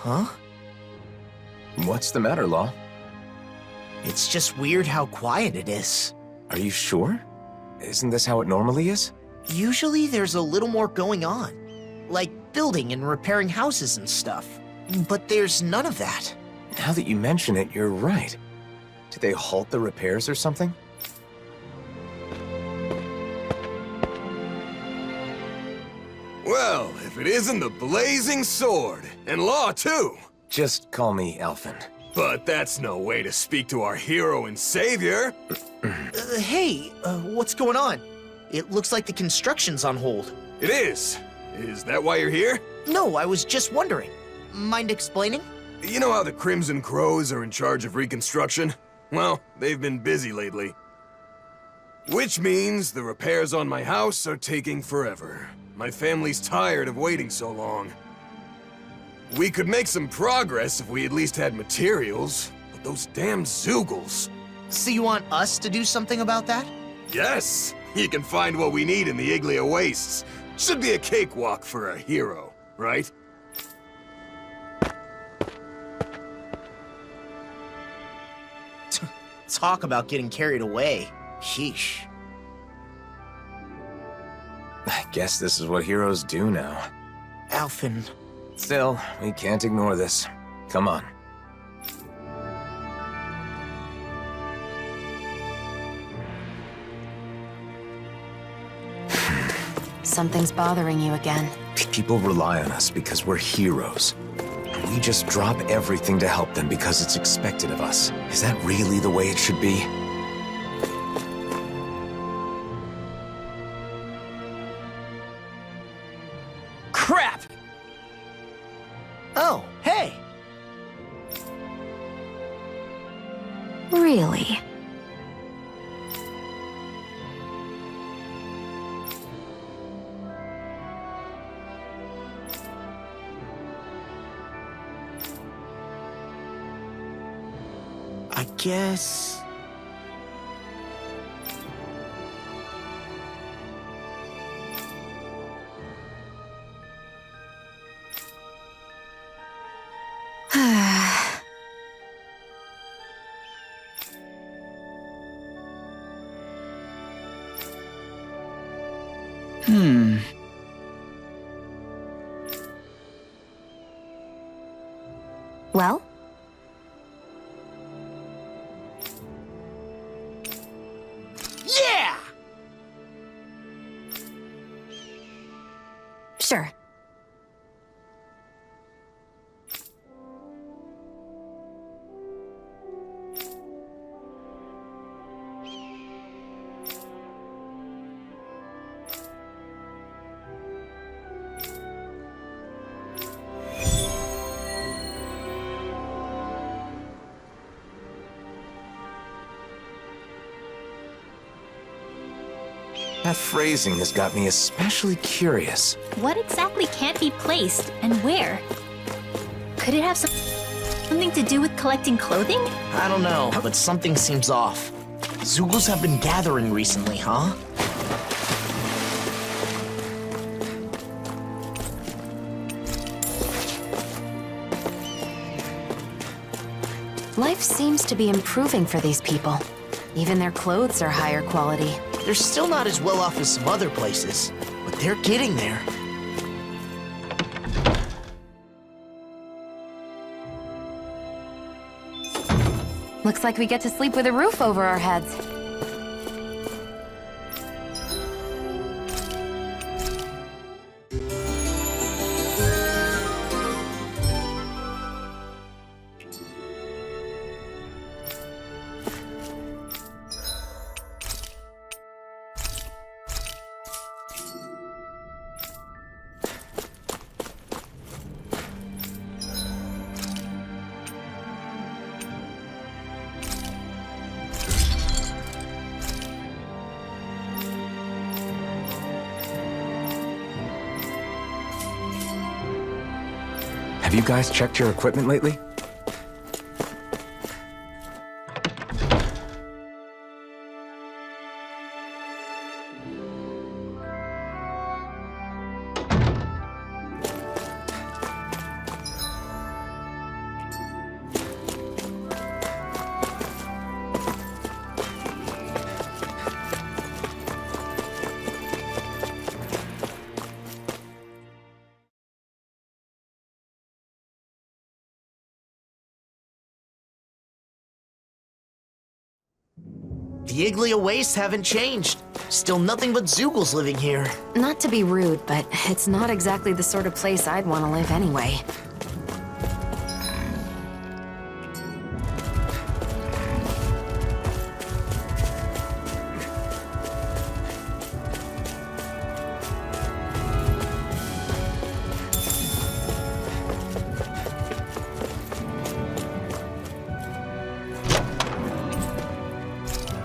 Huh? What's the matter, Law? It's just weird how quiet it is. Are you sure? Isn't this how it normally is? Usually there's a little more going on, like building and repairing houses and stuff. But there's none of that. Now that you mention it, you're right. Did they halt the repairs or something? Well, if it isn't the Blazing Sword, and Law too! Just call me Alphen. But that's no way to speak to our hero and savior! Hey, what's going on? It looks like the construction's on hold. It is! Is that why you're here? No, I was just wondering. Mind explaining? You know how the Crimson Crows are in charge of reconstruction? Well, they've been busy lately. Which means the repairs on my house are taking forever. My family's tired of waiting so long. We could make some progress if we at least had materials, but those damn Zeugles. So you want us to do something about that? Yes! You can find what we need in the Iglia Wastes. Should be a cakewalk for a hero, right? Talk about getting carried away. Sheesh. I guess this is what heroes do now. Alphen. Still, we can't ignore this. Come on. Something's bothering you again. People rely on us because we're heroes. And we just drop everything to help them because it's expected of us. Is that really the way it should be? Crap! Oh, hey! Really? I guess... Well? Yeah! Sure. That phrasing has got me especially curious. What exactly can't be placed, and where? Could it have something to do with collecting clothing? I don't know, but something seems off. Zeugles have been gathering recently, huh? Life seems to be improving for these people. Even their clothes are higher quality. They're still not as well off as some other places, but they're getting there. Looks like we get to sleep with a roof over our heads. Have you guys checked your equipment lately? The Iglia wastes haven't changed. Still nothing but Zeugles living here. Not to be rude, but it's not exactly the sort of place I'd want to live anyway.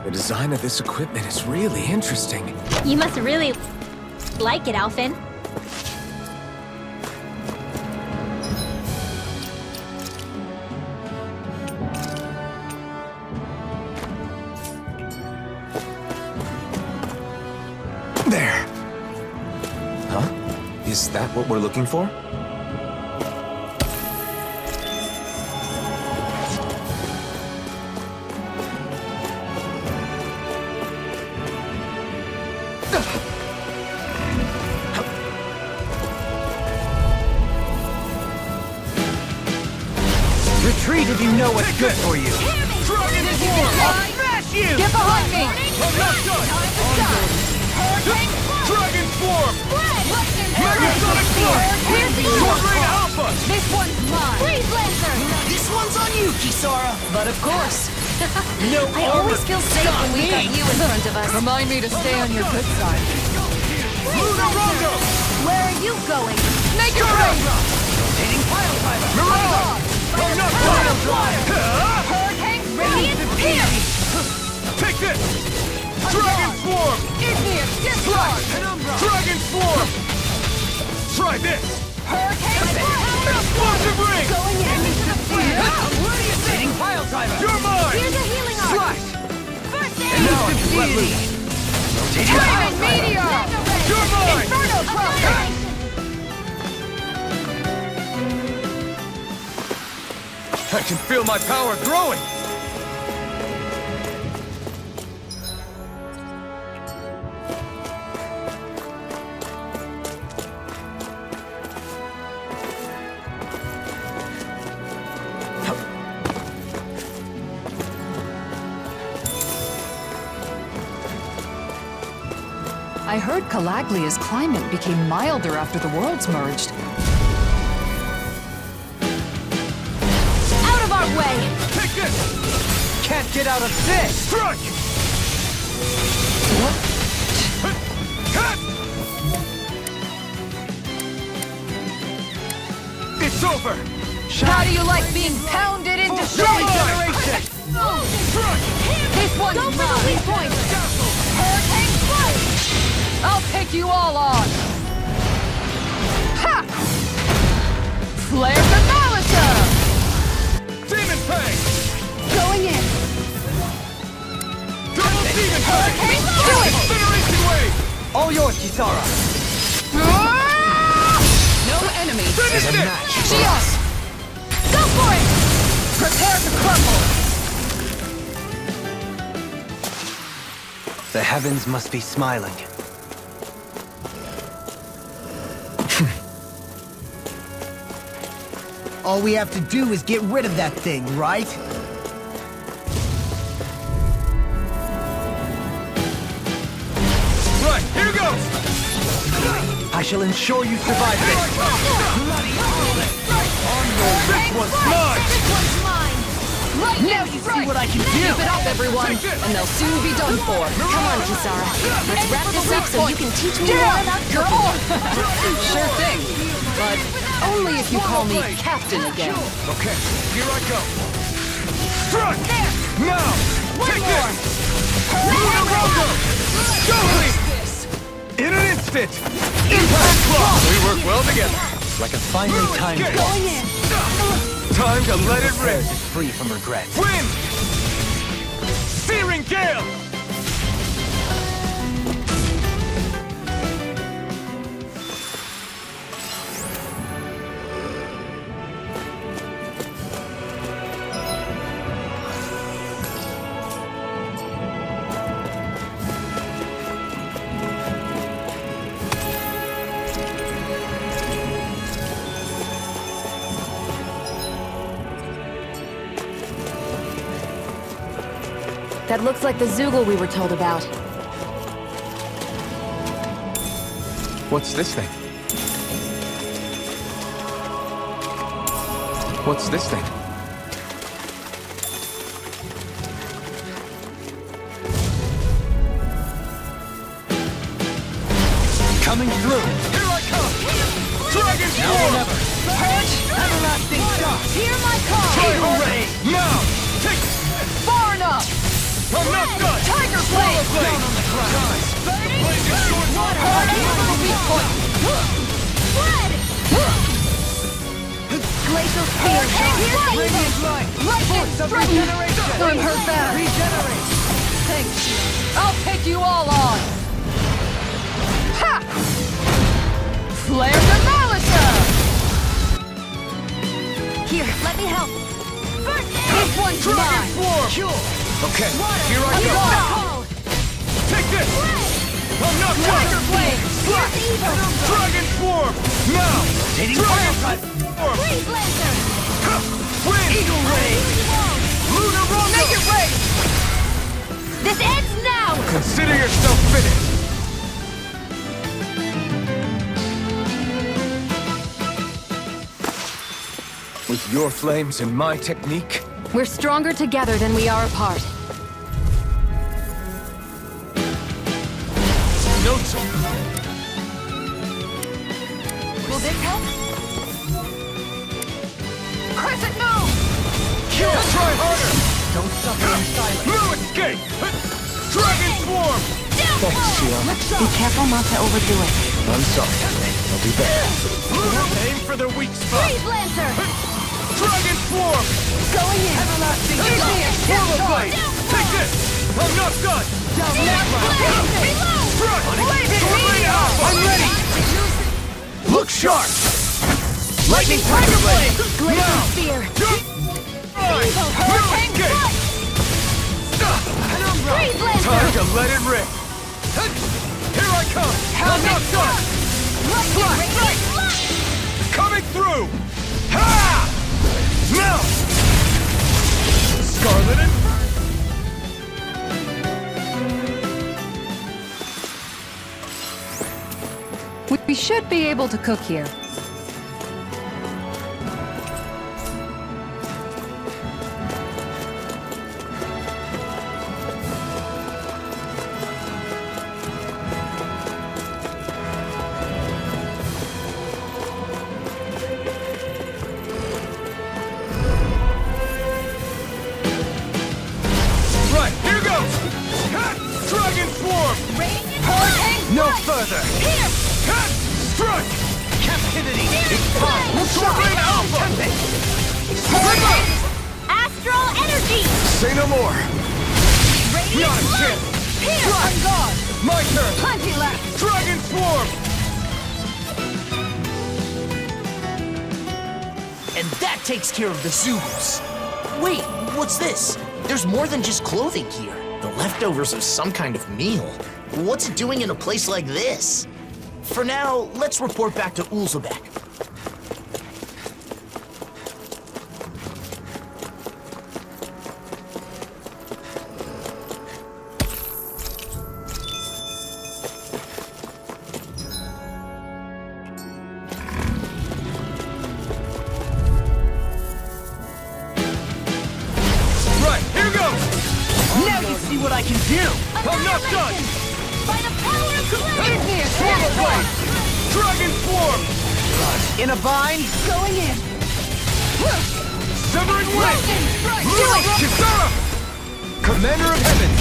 The design of this equipment is really interesting. You must really like it, Alphen. There! Huh? Is that what we're looking for? Retreat if you know what's good for you. Dragon Form! I'll smash you! Get behind me! I'm not done! Dragon Form! Megasonic Form! Short Rain Alpha! This one's mine! Freeze Lancer! This one's on you, Kisara. But of course, No I always feel safe when we've got you in front of us. remind me to stay on your good side. Luna Rondo! Where are you going? Make it rain! Rotating pile driver! Mirage! I'm not done! Hurricane Radiant Pierce! Take this! Dragon Form! Igneous Discharge! Dragon Form! Try this! Hurricane Explosive Ring! Going in! Rotating pile driver! You're mine! Here's a healing arm! Slash! First And now I'm let loose! Raven Meteor! You're mine! Inferno Cross! I can feel my power growing! I heard Calaglia's climate became milder after the worlds merged. Out of our way! Take this! Can't get out of this! Strike! Cut! It's over! How do you like being pounded into shape? Generation! Strike! This one's Go for the mine! weak point! Hurricane Flight! I'll take you all on! Ha! Flare the Malisa! Demon Fang! Going in! Double Demon Fang! Hurricane Flight! Incineration Wave! All yours, Kisara! No enemy Finish is a it! match! Shionne! Go for it! Prepare to crumble! The heavens must be smiling. All we have to do is get rid of that thing, right? Right, here goes! I shall ensure you survive this. This one's mine! This one's mine! Right Now you see what I can do. Keep it up, everyone, and they'll soon be done for. Come on, Kisara. Let's wrap this up so you can teach me more about cooking. Sure thing, but only if you call me Captain again. Okay, here I go. Strike! Now! Take this! Luna Rondo! Go! In an instant! Impact Claw! We work well together. Like a finely timed Okay. gun. Time to let it rip. Is free from regret. Wind! Searing Gale! That looks like the Zoogle we were told about. What's this thing? What's this thing? Coming through! Here I come! Dragon Form! Punch! Everlasting shot! Hear my call! Eagle Ray! Now! Take... Far enough! I'm not done! Tiger Blade! Down on the ground! Guys! The blazing sword! Glacial Spear! Radiant Light! Lightning Strike! I'm hurt bad! Regenerate! Thanks! I'll take you all on! Ha! Flare the Malicia! Here, let me help! First aid! This one's mine! Form! Okay, Here I go! Take this! I'm not Tiger done! Blade! Here's evil! Dragon Form! Now! Dragon Form! Freeze Lancer! Wind! Eagle Ray! Lunar Rumble! Make it rain! This ends now! Consider yourself finished! With your flames and my technique, We're stronger together than we are apart. No Will this help? Crescent move! Try harder! Don't suffer in silence. No escape! Dragon Form! thanks, Shionne. Be careful not to overdo it. I'm sorry. I'll do better. Aim for the weak spot! Freeze Lancer! Dragon Form! Going in! Everlasting Portal Blade! Take this! I'm not done! Strut! Tornado Alpha! I'm ready! Look sharp! Lightning Tiger Blade! Glacial Now! Spear! Right! Hurricane No escape! Freeze Lancer! Time to let it rip! Here I come! I'm not done! Coming through! Ha! Now! Scarlet and... We should be able to cook here. Right, here goes! Dragon Form! Hurricane No Strike! further! Here! Strike! Captivity! It's fine! Tornado Alpha! Astral Energy! Say no more! Radiant Not a Light! chance! Here! On guard! My turn! Plenty left! Dragon Form! And that takes care of the Zoos. Wait, what's this? There's more than just clothing here. The leftovers of some kind of meal. What's it doing in a place like this? For now, let's report back to Ulzebek. Right, here goes! Now you see what I can do! I'm not done! By the power of Calagia! Portal Blade! Dragon Form! In a bind? Going in! Severing Wind! Do it! Kisara! Commander of Heaven!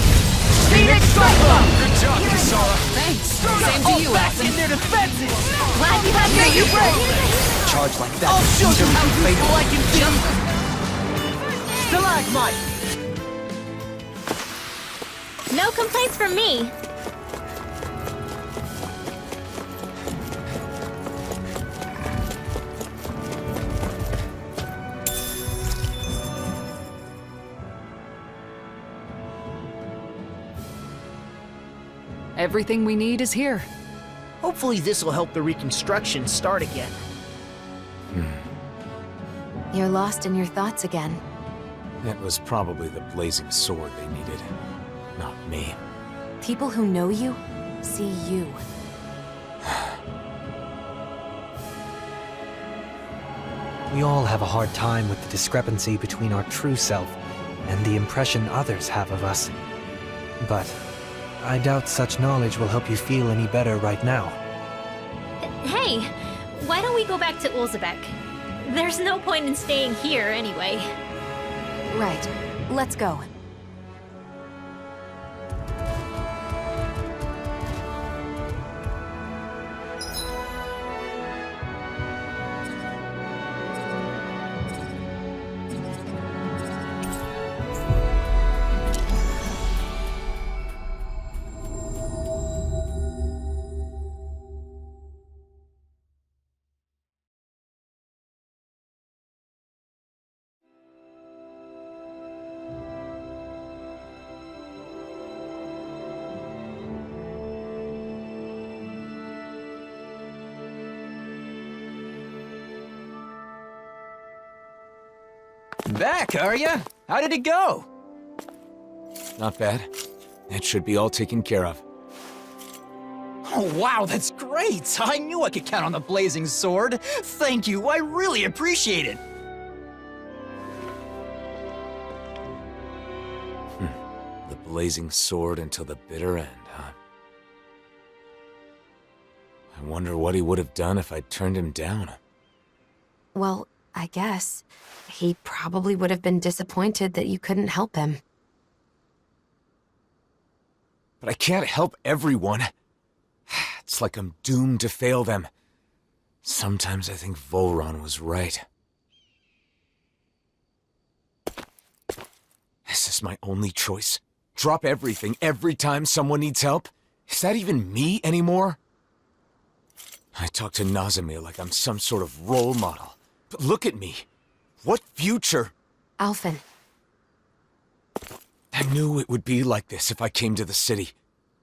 Phoenix Cyclone! Good job, Kisara! Thanks. Same to you, Back Alphen. in their defenses! Glad you have your break! Charge like that. I'll show you how fatal I can be! Stalagmite! No complaints from me. Everything we need is here. Hopefully this will help the reconstruction start again. You're lost in your thoughts again. it was probably the blazing sword they needed. not me. People who know you see you. We all have a hard time with the discrepancy between our true self and the impression others have of us. But I doubt such knowledge will help you feel any better right now. Hey, why don't we go back to Ulzebek? There's no point in staying here anyway. Right. Let's go. Back, are ya? How did it go? Not bad. It should be all taken care of. Oh, wow, that's great! I knew I could count on the blazing sword. Thank you, I really appreciate it. The blazing sword until the bitter end, huh? I wonder what he would have done if I'd turned him down. Well, I guess. He probably would have been disappointed that you couldn't help him. But I can't help everyone. It's like I'm doomed to fail them. Sometimes I think Volron was right. Is this my only choice? Drop everything every time someone needs help? Is that even me anymore? I talk to Nazamil like I'm some sort of role model. But look at me. What future? Alphen. I knew it would be like this if I came to the city.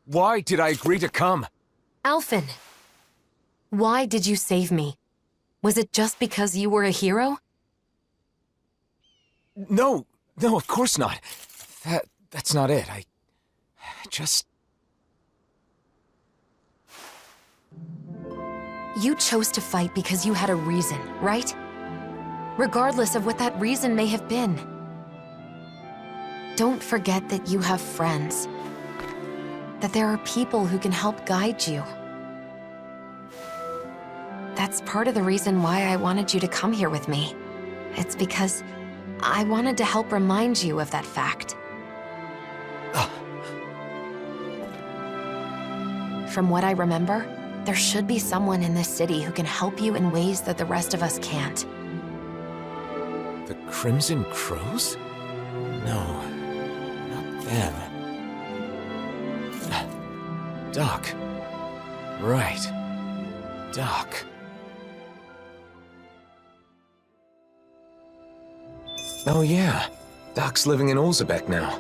Why did I agree to come? Alphen. Why did you save me? Was it just because you were a hero? No, of course not. That's not it. I just... You chose to fight because you had a reason, right? Regardless of what that reason may have been. Don't forget that you have friends. That there are people who can help guide you. That's part of the reason why I wanted you to come here with me. It's because I wanted to help remind you of that fact. From what I remember, there should be someone in this city who can help you in ways that the rest of us can't. The Crimson Crows? No, not them. Doc. Right. Doc. Oh yeah, Doc's living in Ulzebek now.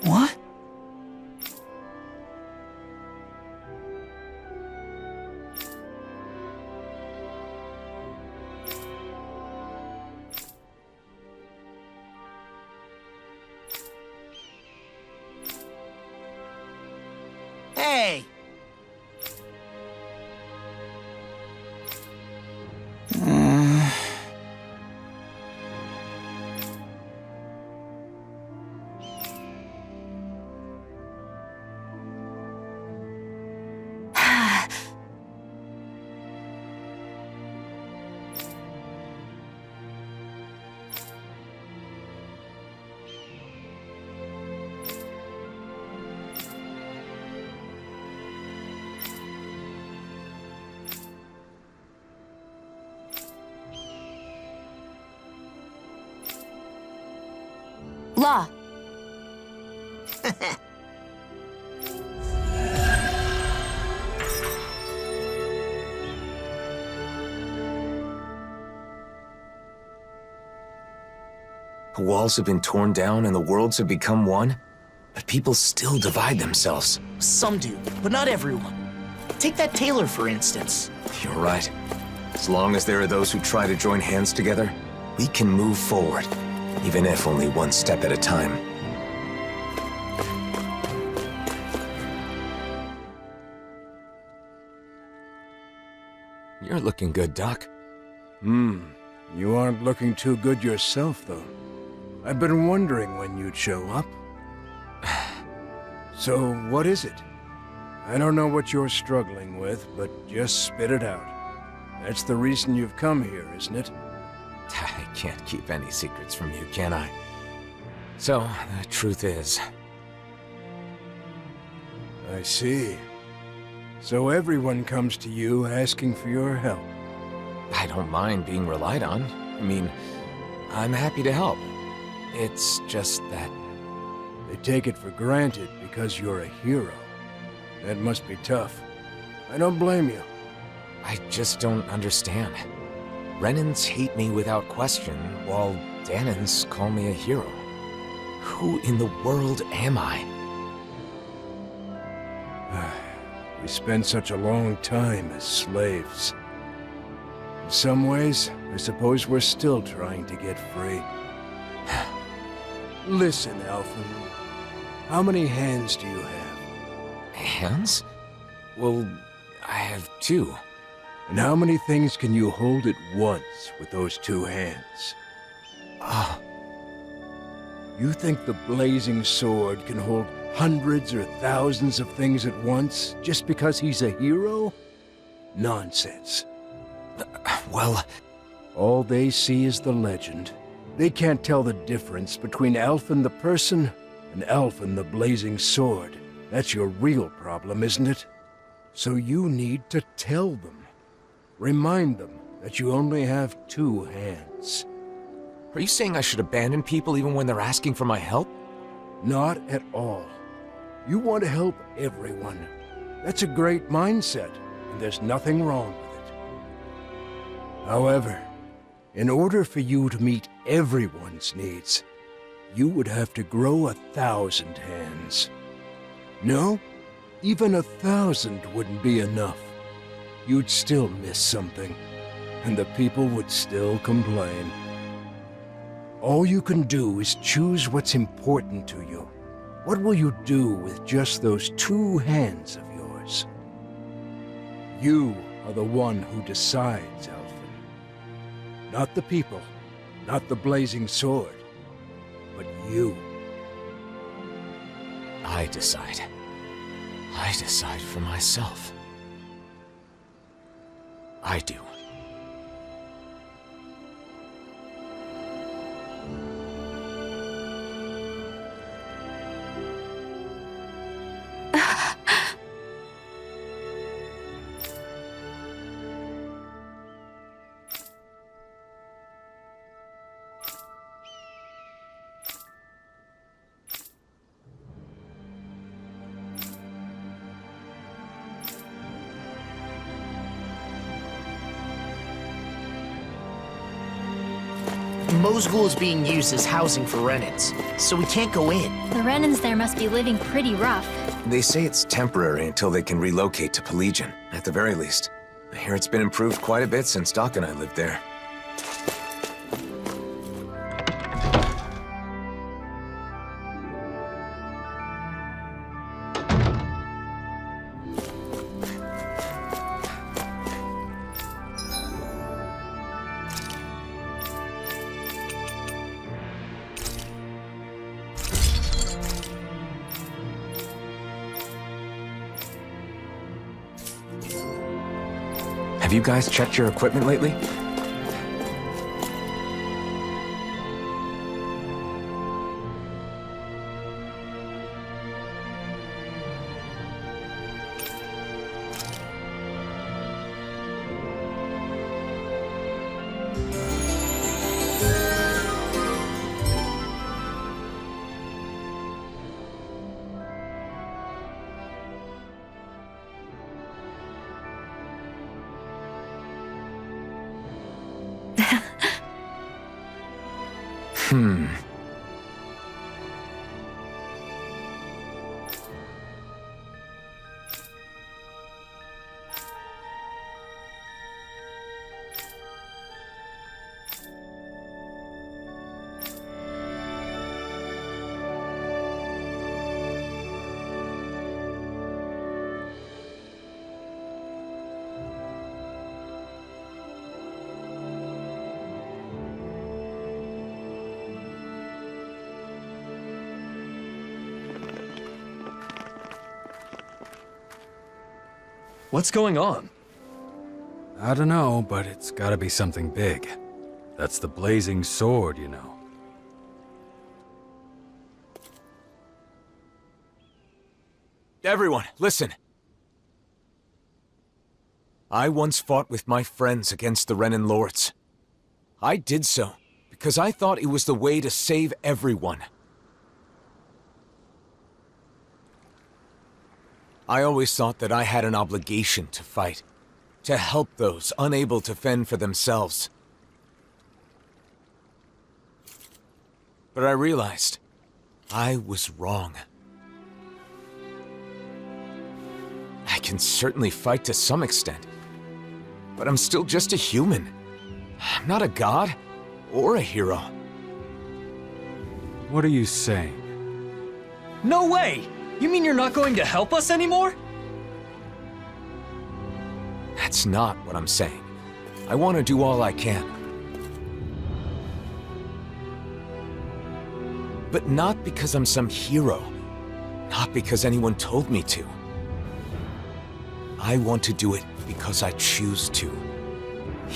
What? Hey! La! walls have been torn down and the worlds have become one, but people still divide themselves. Some do, but not everyone. Take that tailor, for instance. You're right. As long as there are those who try to join hands together, we can move forward, even if only one step at a time. You're looking good, Doc. You aren't looking too good yourself, though. I've been wondering when you'd show up. So, what is it? I don't know what you're struggling with, but just spit it out. That's the reason you've come here, isn't it? I can't keep any secrets from you, can I? So, the truth is... I see. So everyone comes to you asking for your help. I don't mind being relied on. I mean, I'm happy to help. It's just that... They take it for granted because you're a hero. That must be tough. I don't blame you. I just don't understand. Renans hate me without question, while Danans call me a hero. Who in the world am I? We spent such a long time as slaves. In some ways, I suppose we're still trying to get free. Listen, Alphen. How many hands do you have? Hands? Well, I have 2. And how many things can you hold at once with those 2 hands? You think the blazing sword can hold hundreds or thousands of things at once just because he's a hero? Nonsense. Well... All they see is the legend. They can't tell the difference between Alphen the Person and Alphen the blazing sword. That's your real problem, isn't it? So you need to tell them. Remind them that you only have 2 hands. Are you saying I should abandon people even when they're asking for my help? Not at all. You want to help everyone. That's a great mindset, and there's nothing wrong with it. However, in order for you to meet everyone's needs, you would have to grow 1,000 hands. No, even 1,000 wouldn't be enough. You'd still miss something, and the people would still complain. All you can do is choose what's important to you. What will you do with just those 2 hands of yours? You are the one who decides, Alphen. Not the people, not the blazing sword, but you. I decide. I decide for myself. I do. Mosgul is being used as housing for Renans, so we can't go in. The Renans there must be living pretty rough. They say it's temporary until they can relocate to Pelagian, at the very least. I hear it's been improved quite a bit since Doc and I lived there. Have you guys checked your equipment lately? What's going on? I don't know, but it's gotta be something big. That's the blazing sword, you know. Everyone, listen. I once fought with my friends against the Renan Lords. I did so because I thought it was the way to save everyone. I always thought that I had an obligation to fight, to help those unable to fend for themselves. But I realized I was wrong. I can certainly fight to some extent, but I'm still just a human. I'm not a god or a hero. What are you saying? No way! You mean you're not going to help us anymore? That's not what I'm saying. I want to do all I can. But not because I'm some hero. Not because anyone told me to. I want to do it because I choose to.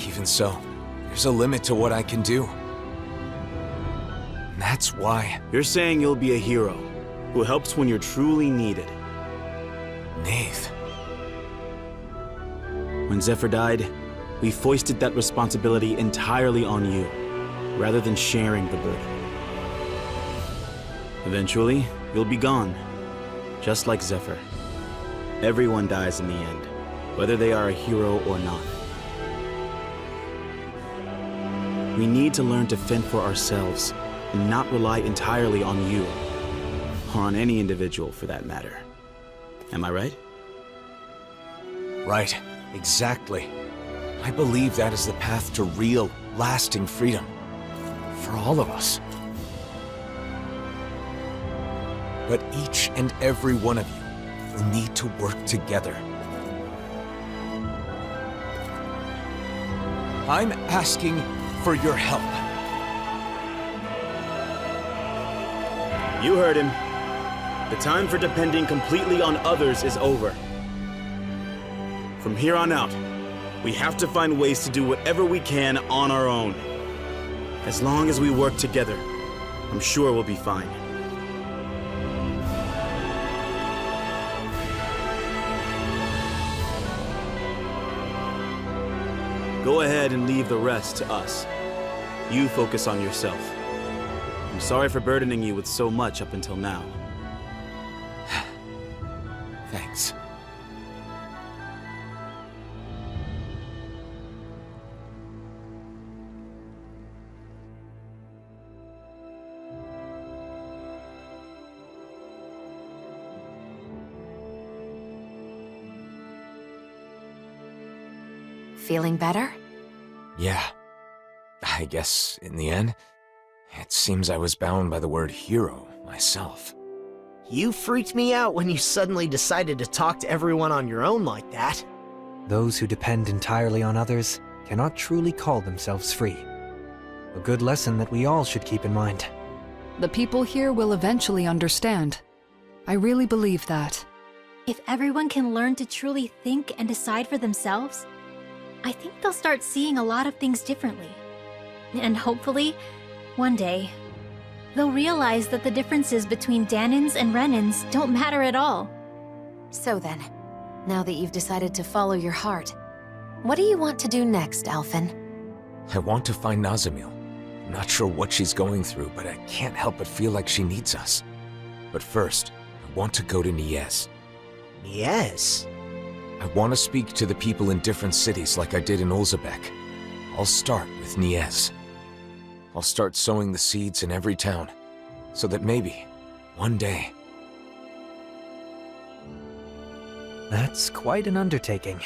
Even so, there's a limit to what I can do. And that's why... You're saying you'll be a hero, who helps when you're truly needed. Nath. When Zephyr died, we foisted that responsibility entirely on you, rather than sharing the burden. Eventually, you'll be gone, just like Zephyr. Everyone dies in the end, whether they are a hero or not. We need to learn to fend for ourselves, and not rely entirely on you, or on any individual for that matter. Am I right? Right, exactly. I believe that is the path to real, lasting freedom. For all of us. But each and every one of you will need to work together. I'm asking for your help. You heard him. The time for depending completely on others is over. From here on out, we have to find ways to do whatever we can on our own. As long as we work together, I'm sure we'll be fine. Go ahead and leave the rest to us. You focus on yourself. I'm sorry for burdening you with so much up until now. Thanks. Feeling better? Yeah. I guess, in the end, it seems I was bound by the word hero myself. You freaked me out when you suddenly decided to talk to everyone on your own like that. Those who depend entirely on others cannot truly call themselves free. A good lesson that we all should keep in mind. The people here will eventually understand. I really believe that. If everyone can learn to truly think and decide for themselves, I think they'll start seeing a lot of things differently. And hopefully, one day, they'll realize that the differences between Danins and Renans don't matter at all. So then, now that you've decided to follow your heart, what do you want to do next, Alphen? I want to find Nazamil. I'm not sure what she's going through, but I can't help but feel like she needs us. But first, I want to go to Niez. Yes. I want to speak to the people in different cities like I did in Ulzebek. I'll start with Niez. I'll start sowing the seeds in every town, so that maybe, one day... That's quite an undertaking.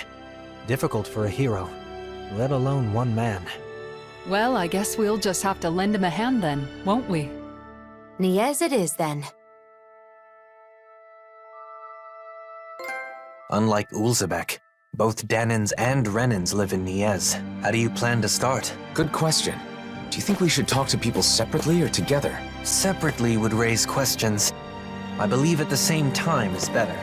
Difficult for a hero, let alone one man. Well, I guess we'll just have to lend him a hand then, won't we? Niez it is then. Unlike Ulzebek, both Danins and Renans live in Niez. How do you plan to start? Good question. Do you think we should talk to people separately or together? Separately would raise questions. I believe at the same time is better.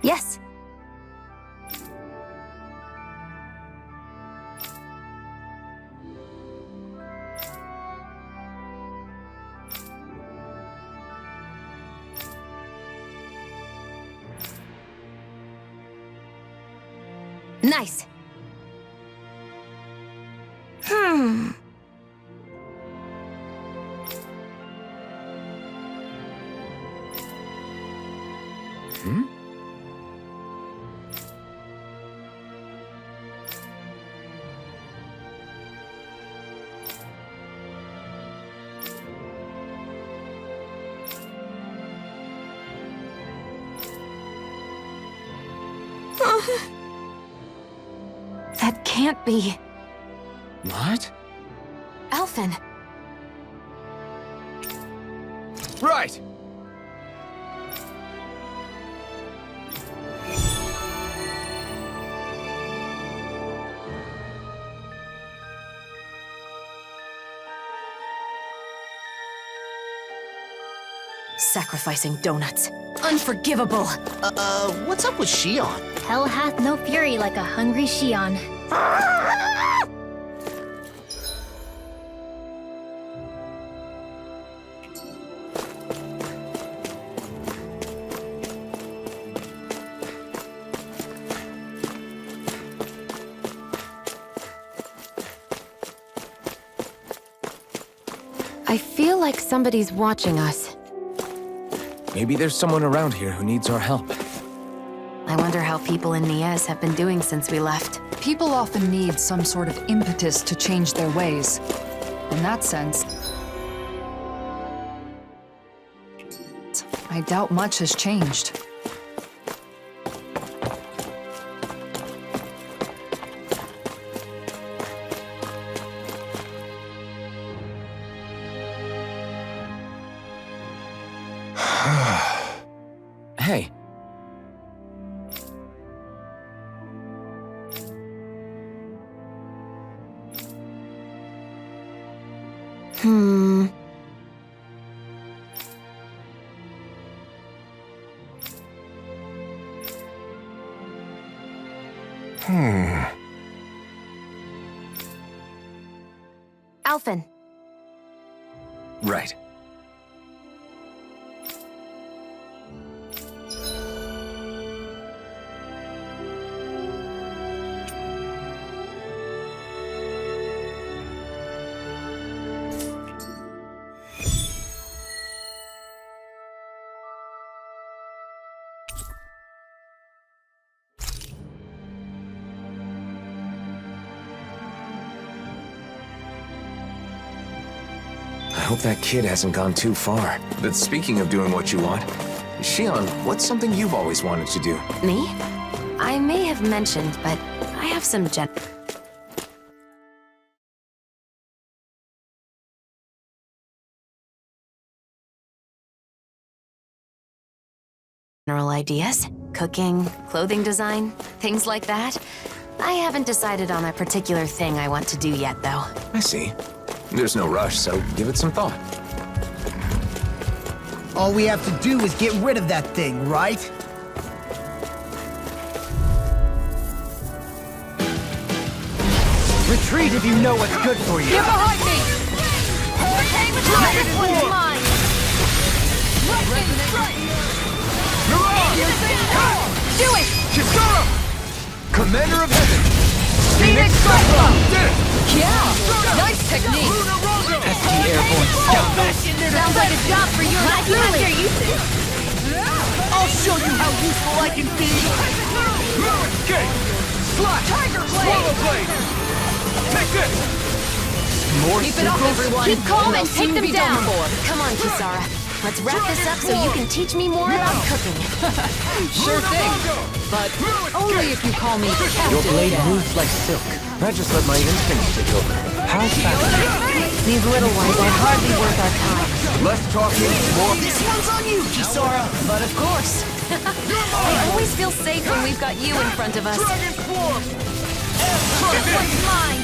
Yes. Nice. That can't be. What? Alphen. Right! Sacrificing donuts. Unforgivable. What's up with Shionne? Hell hath no fury like a hungry Shionne. I feel like somebody's watching us. Maybe there's someone around here who needs our help. I wonder how people in Niez have been doing since we left. People often need some sort of impetus to change their ways. In that sense, I doubt much has changed. Hey. Alphen. Right. I hope that kid hasn't gone too far. But speaking of doing what you want, Shionne, what's something you've always wanted to do? Me? I may have mentioned, but I have some general ideas. Cooking, clothing design, things like that. I haven't decided on a particular thing I want to do yet, though. I see. There's no rush, so give it some thought. All we have to do is get rid of that thing, right? Retreat if you know what's good for you. Get behind me! This one's mine! Do it! Chisara! Commander of Heaven! Phoenix Cyclone! Did it! Yeah! Nice technique! Pesky airborne scoundrels. Sounds like a job for you. I can have their uses. I'll show you how useful I can be. Gate! Slash! Tiger Blade! Swallow Blade! Take this! More Keep it up, circles? everyone! Keep calm and They'll take soon them be done down. for. Come on, Kisara. Let's wrap this up so you can teach me more about cooking. Sure thing. But only if you call me Captain. Your blade moves like silk. I just let my instincts take over. How fast? These little ones are hardly worth our time. Less talking, more... This one's on you, Kisara. But of course. I always feel safe when we've got you in front of us. Dragon Form! This one's mine!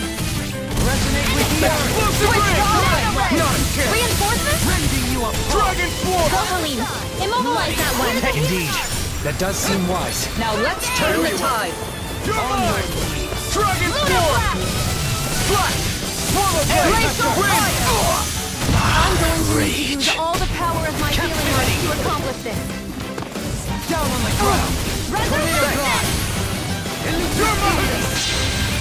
Resonate with the earth. Reinforcements? Rending you apart. Dragon Form! Kohalim, immobilize that one! Indeed. That does seem wise. Now let's turn the tide. Dragon Swarm! Flash! Swallow Blade! I'm going to need to use all the power of my healing art to accomplish this. Down on the ground.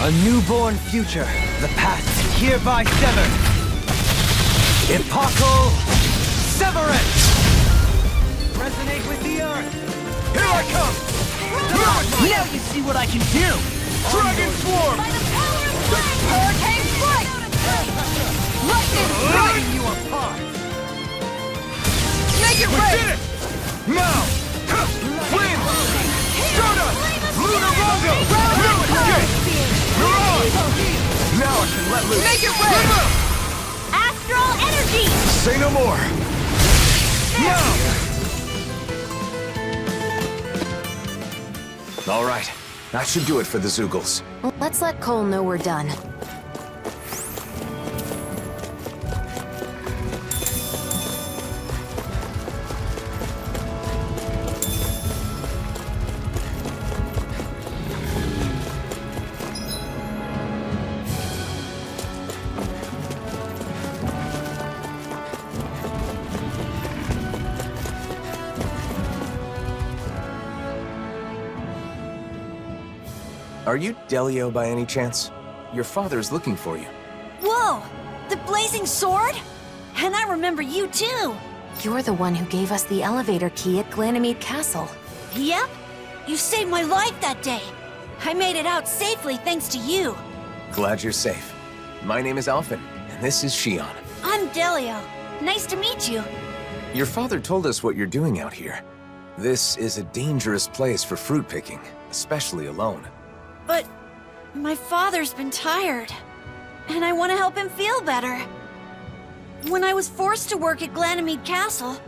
A newborn future. The path hereby severed. Epochal severance. Resonate with the earth. Here I come! Now you see what I can do. Dragon Swarm! By the power of flame! Hurricane strike! Lightning strike! Breaking you apart. Make it We rain! did it! Now! Wind! Stardust! Lunar Rondo! New escape! You're on! Now I can let loose! Make it rain! Astral energy! Say no more! Now! All right. That should do it for the Zeugles. Let's let Kohl know we're done. Are you Delio by any chance? Your father's looking for you. Whoa! The blazing sword? And I remember you too! You're the one who gave us the elevator key at Ganymede Castle. Yep! You saved my life that day! I made it out safely thanks to you! Glad you're safe. My name is Alphen, and this is Shionne. I'm Delio. Nice to meet you. Your father told us what you're doing out here. This is a dangerous place for fruit picking, especially alone. But my father's been tired, and I want to help him feel better. When I was forced to work at Ganymede Castle,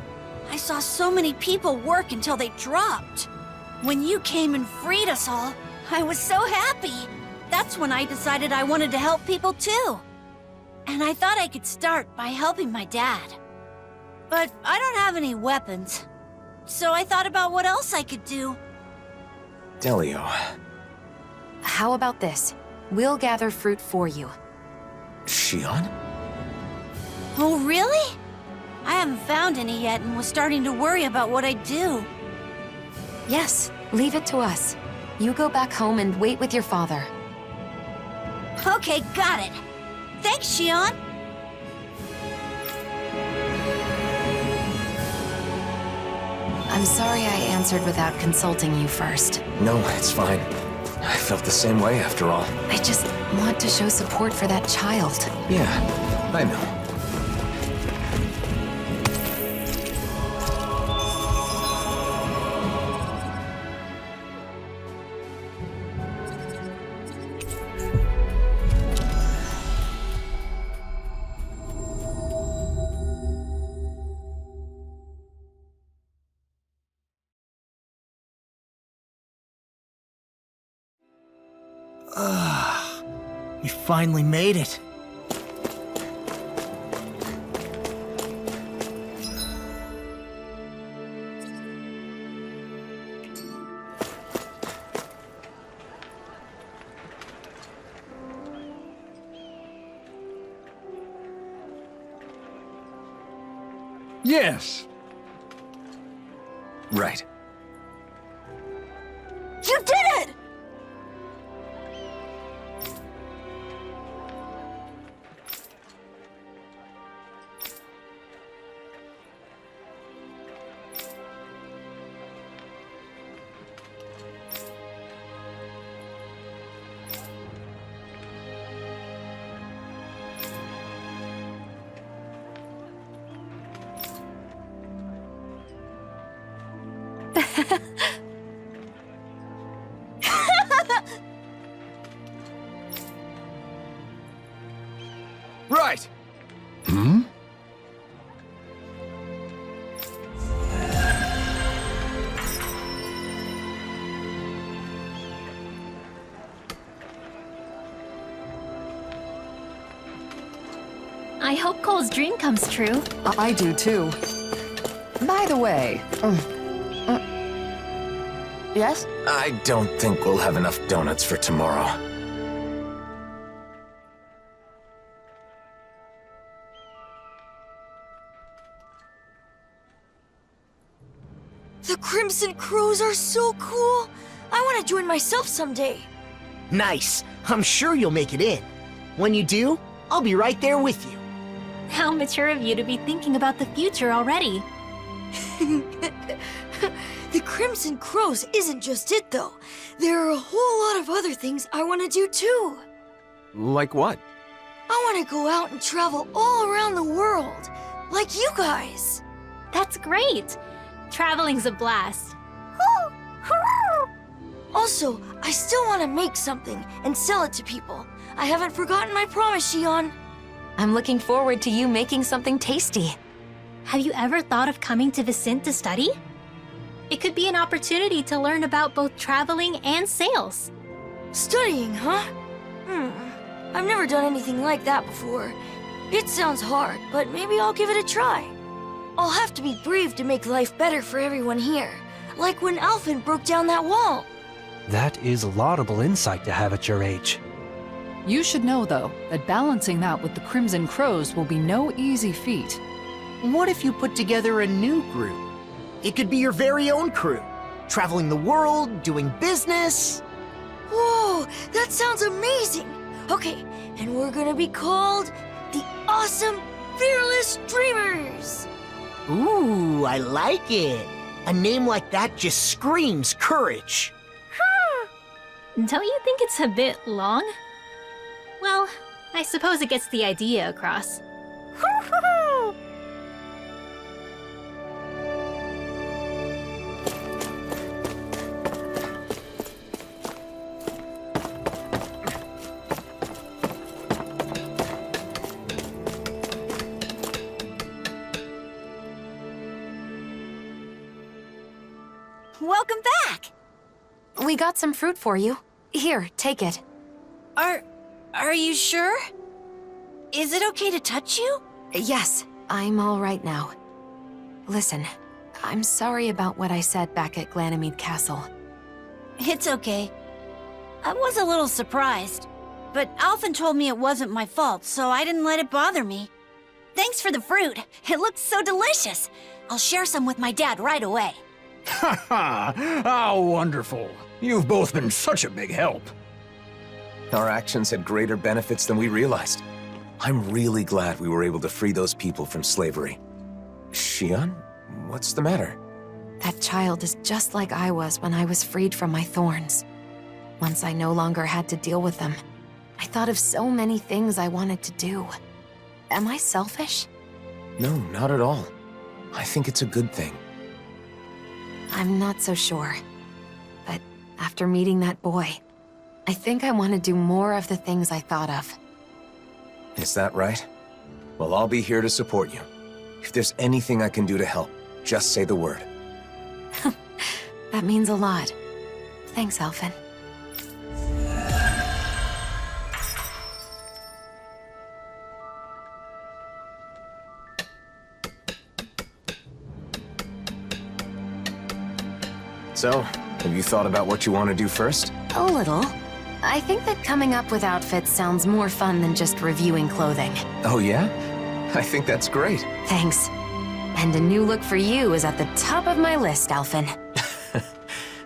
I saw so many people work until they dropped. When you came and freed us all, I was so happy. That's when I decided I wanted to help people too. And I thought I could start by helping my dad. But I don't have any weapons, so I thought about what else I could do. Delio. How about this? We'll gather fruit for you. Shionne? Oh, really? I haven't found any yet and was starting to worry about what I'd do. Yes, leave it to us. You go back home and wait with your father. Okay, got it. Thanks, Shionne. I'm sorry I answered without consulting you first. No, it's fine. I felt the same way after all. I just want to show support for that child. Yeah, I know. We finally made it. Yes. Right. You did it! Right! Hmm? I hope Kohl's dream comes true. I do too. By the way, Yes? I don't think we'll have enough donuts for tomorrow. The Crimson Crows are so cool! I want to join myself someday. Nice. I'm sure you'll make it in. When you do, I'll be right there with you. How mature of you to be thinking about the future already. The Crimson Crows isn't just it, though. There are a whole lot of other things I want to do, too. Like what? I want to go out and travel all around the world, like you guys. That's great. Traveling's a blast. Also, I still want to make something and sell it to people. I haven't forgotten my promise, Shionne. I'm looking forward to you making something tasty. Have you ever thought of coming to Vicent to study? It could be an opportunity to learn about both traveling and sales. Studying, huh? I've never done anything like that before. It sounds hard, but maybe I'll give it a try. I'll have to be brave to make life better for everyone here. Like when Alphen broke down that wall. That is laudable insight to have at your age. You should know, though, that balancing that with the Crimson Crows will be no easy feat. What if you put together a new group? It could be your very own crew. Traveling the world, doing business. Whoa, that sounds amazing! Okay, and we're gonna be called the Awesome Fearless Dreamers! Ooh, I like it. A name like that just screams courage. Don't you think it's a bit long? Well, I suppose it gets the idea across. Welcome back! We got some fruit for you. Here, take it. Are you sure? Is it okay to touch you? Yes, I'm all right now. Listen, I'm sorry about what I said back at Ganymede Castle. It's okay. I was a little surprised, but Alphen told me it wasn't my fault, so I didn't let it bother me. Thanks for the fruit. It looks so delicious. I'll share some with my dad right away. Ha ha! How wonderful! You've both been such a big help. Our actions had greater benefits than we realized. I'm really glad we were able to free those people from slavery. Shionne? What's the matter? That child is just like I was when I was freed from my thorns. Once I no longer had to deal with them, I thought of so many things I wanted to do. Am I selfish? No, not at all. I think it's a good thing. I'm not so sure. But after meeting that boy, I think I want to do more of the things I thought of. Is that right? Well, I'll be here to support you. If there's anything I can do to help, just say the word. That means a lot. Thanks, Alphen. So, have you thought about what you want to do first? A little. I think that coming up with outfits sounds more fun than just reviewing clothing. Oh yeah? I think that's great. Thanks. And a new look for you is at the top of my list, Alphen.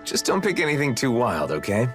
Just don't pick anything too wild, okay?